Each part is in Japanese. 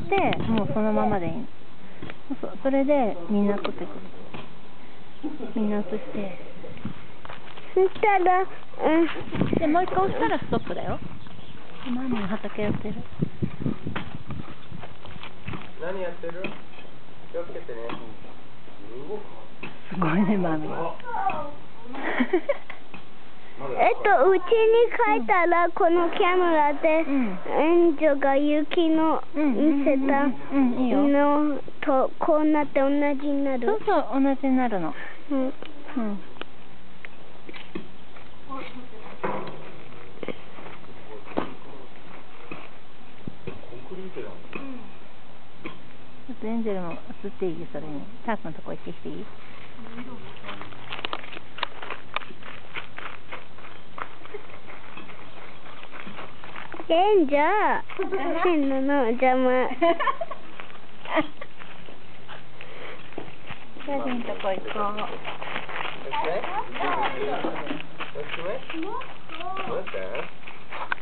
で、もうそのままでいいの。それでみんな取ってくる。みんな移して。そしたら、で、もう一回押したらストップだよ。マミー畑やってる。何やってる？気をつけてね。すごいね、マミー。うちに帰ったら、このカメラで、援助が雪の見せたのと、こうなって同じになる。そうそう、同じになるの。ちょっとエンジェルも映っていい？それに。タークのとこ行ってきていい？じゃあ、線路の邪魔。ダディのとこ行こう。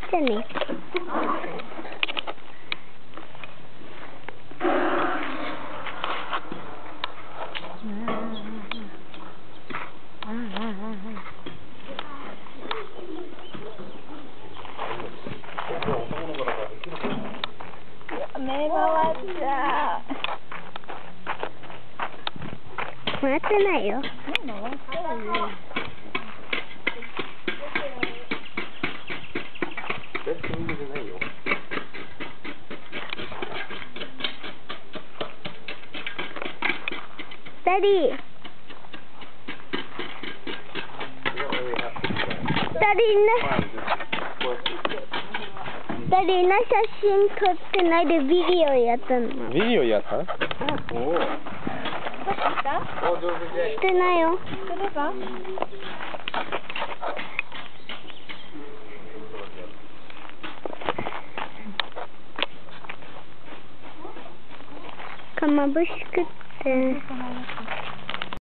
じゃあね。目回っちゃう。回ってないよ。回っちゃうよ。ダディ。ダディな写真撮ってないでビデオやったの。ビデオやった？おお。してないよ。すれば？かまぶしくって。